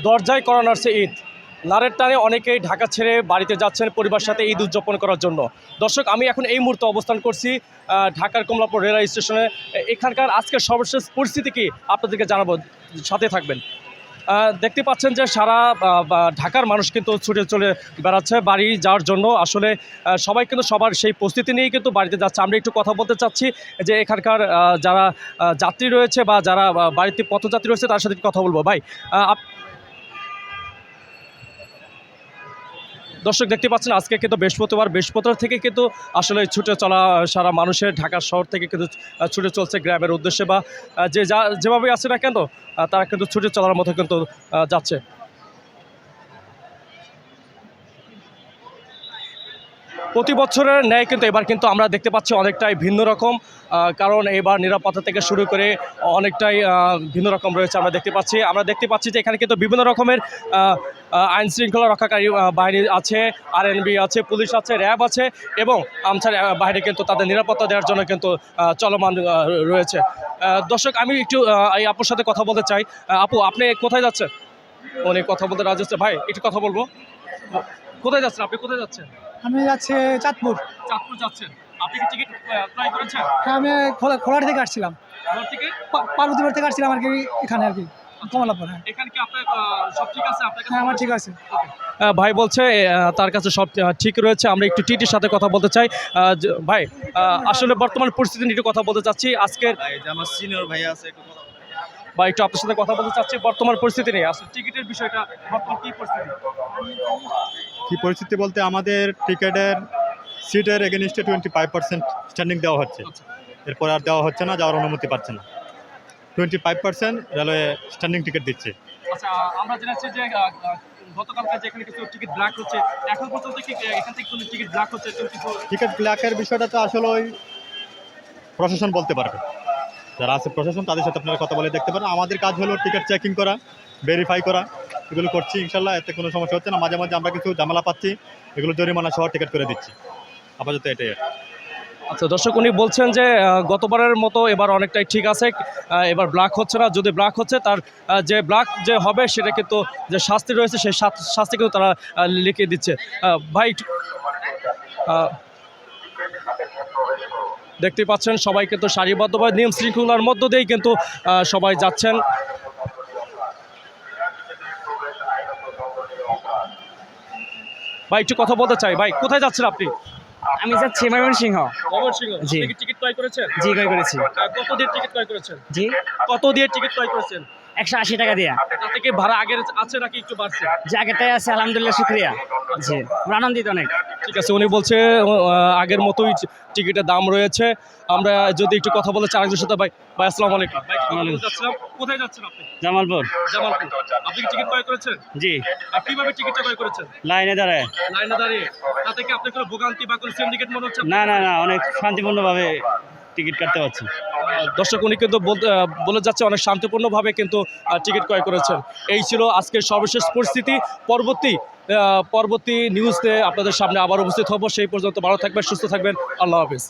দরজায় করা নাড়ছে ঈদ। নারের টানে অনেকেই ঢাকা ছেড়ে বাড়িতে যাচ্ছেন পরিবারের সাথে ঈদ উদযাপন করার জন্য। দর্শক, আমি এখন এই মুহূর্তে অবস্থান করছি ঢাকার কমলাপুর রেলওয়ে স্টেশনে। এখানকার আজকের সর্বশেষ পরিস্থিতি কি আপনাদেরকে জানাবো, সাথে থাকবেন। দেখতে পাচ্ছেন যে সারা ঢাকার মানুষ কিন্তু ছুটে চলে বেড়াচ্ছে বাড়ি যাওয়ার জন্য। আসলে সবাই কিন্তু সবার সেই প্রস্তুতি নিয়েই কিন্তু বাড়িতে যাচ্ছে। আমরা একটু কথা বলতে চাচ্ছি যে এখানকার যারা যাত্রী রয়েছে বা যারা বাড়িতে পথযাত্রী রয়েছে তার সাথে কথা বলবো। ভাই, দর্শক দেখতে পাচ্ছেন আজকে কিন্তু বৃহস্পতিবার থেকে কিন্তু আসলে ছুটে চলা সারা মানুষের ঢাকা শহর থেকে কিন্তু ছুটে চলছে গ্রামের উদ্দেশ্যে, বা যেভাবে আছে না কেন তারা কিন্তু ছুটে চলার মতো কিন্তু যাচ্ছে। প্রতি বছরের ন্যায় কিন্তু এবার কিন্তু আমরা দেখতে পাচ্ছি অনেকটাই ভিন্ন রকম, কারণ এবার নিরাপত্তা থেকে শুরু করে অনেকটাই ভিন্ন রকম রয়েছে। আমরা দেখতে পাচ্ছি যে এখানে কিন্তু বিভিন্ন রকমের আইন শৃঙ্খলা রক্ষাকারী বাহিনী আছে, আরএনবি আছে, পুলিশ আছে, র্যাব আছে, এবং আমছার বাহিনী কিন্তু তাদের নিরাপত্তা দেওয়ার জন্য কিন্তু চলমান রয়েছে। দর্শক, আমি একটু এই আপুর সাথে কথা বলতে চাই। আপু, আপনি কোথায় যাচ্ছেন? উনি কথা বলতে রাজি হচ্ছে। ভাই, একটু কথা বলবো। কোথায় যাচ্ছেন আপনি? কোথায় যাচ্ছেন? আমি যাচ্ছি চাঁদপুর। চাঁদপুর যাচ্ছেন? আপনি কি টিকিট ক্রয় করেছেন? হ্যাঁ, আমি খোলার থেকে আসছিলাম, ঘর থেকে? পার্বতীপুর থেকে আসছিলাম আর কি, এখানে আর কি কমলাপুর। হ্যাঁ, এখানে কি আপনার সব ঠিক আছে? আপনার কাছে হ্যাঁ, আমার ঠিক আছে। ভাই বলছে তার কাছে সব ঠিক রয়েছে। আমরা একটু টিটির সাথে কথা বলতে চাই। ভাই, আসলে বর্তমান পরিস্থিতি নিয়ে একটু কথা বলতে চাচ্ছি আজকের। আমার সিনিয়র ভাই আছে, একটু কথা ভাই, একটু আপনার সাথে কথা বলতে চাচ্ছি বর্তমান পরিস্থিতি নিয়ে। আসলে টিকিটের বিষয়টা বর্তমান কি পরিস্থিতি? কি পরিস্থিতি বলতে আমাদের টিকেটের সিটের এগেনস্টে 25% স্ট্যান্ডিং দেওয়া হচ্ছে, এরপর আর দেওয়া হচ্ছে না, যাওয়ার অনুমতি পাচ্ছে না। 25% রেলওয়ে স্ট্যান্ডিং টিকিট দিচ্ছে। আচ্ছা, আমরা জেনেছি যে গতকালকে যেখানে কিছু টিকিট ব্ল্যাক হচ্ছে, এখন পর্যন্ত কি এখান থেকে কোনো টিকিট ব্ল্যাক হচ্ছে? টিকিট ব্ল্যাকের বিষয়টা তো আসলে ওই প্রশাসন বলতে পারবে, যারা আছে প্রশাসন তাদের সাথে আপনারা কথা বলে দেখতে পারেন। আমাদের কাজ হলো টিকিট চেকিং করা, ভেরিফাই করা, এগুলো করছি। ইনশাল্লাহ এতে কোনো সমস্যা হচ্ছে না। মাঝে মাঝে আমরা কিছু ঝামেলা পাচ্ছি, এগুলো জরিমানা সহ টিকিট করে দিচ্ছি। আপাতত এটাই। আচ্ছা দর্শক, উনি বলছেন যে গতবারের মতো এবার অনেকটাই ঠিক আছে, এবার ব্ল্যাক হচ্ছে না। যদি ব্ল্যাক হচ্ছে তার যে ব্ল্যাক যে হবে সেটা কিন্তু যে শাস্তি রয়েছে সেই শাস্তি কিন্তু তারা লিখে দিচ্ছে। ভাই, দেখতে পাচ্ছেন সবাই কিন্তু সারিবদ্ধভাবে নিয়ম শৃঙ্খলার মধ্য দিয়েই কিন্তু সবাই যাচ্ছেন। ভাই, একটু কথা বলতে চাই। ভাই, কোথায় যাচ্ছেন আপনি? আমি যাচ্ছি ময়মনসিংহ। জি। আপনি কি টিকিট ক্রয় করেছেন? জি, ক্রয় করেছি। কত দিয়ে টিকিট ক্রয় করেছেন? জি, কত দিয়ে টিকিট ক্রয় করেছেন? 180 টাকা দিয়া। তাতে কি ভাড়া আগের আছে নাকি একটু বাড়ছে? যে আগেরটাই আছে, আলহামদুলিল্লাহ, শুক্রিয়া। জি, আমরা আনন্দিত অনেক। ঠিক আছে, উনি বলছে আগের মতোই টিকিটের দাম রয়েছে। আমরা যদি একটু কথা বলে চাই আরেকজনের সাথে। ভাই, আসসালামু আলাইকুম। ভাই, কোথায় যাচ্ছেন আপনি? জামালপুর। জামালপুর। আপনি কি টিকিট ক্রয় করেছেন? জি, কিভাবে টিকিটটা ক্রয় করেছেন? লাইনে দাঁড়ায়। লাইনে দাঁড়িয়ে? তাতে কি আপনার কোনো ভোগান্তি বা কোনো সিন্ডিকেট মনে হচ্ছে? না, অনেক শান্তিপূর্ণভাবে টিকিট কাটতে পারছি। দর্শক, উনি কিন্তু বলে যাচ্ছে অনেক শান্তিপূর্ণভাবে কিন্তু টিকিট ক্রয় করেছেন। এই ছিল আজকের সর্বশেষ পরিস্থিতি। পরবর্তী নিউজে আপনাদের সামনে আবার উপস্থিত হব। সেই পর্যন্ত ভালো থাকবেন, সুস্থ থাকবেন। আল্লাহ হাফিজ।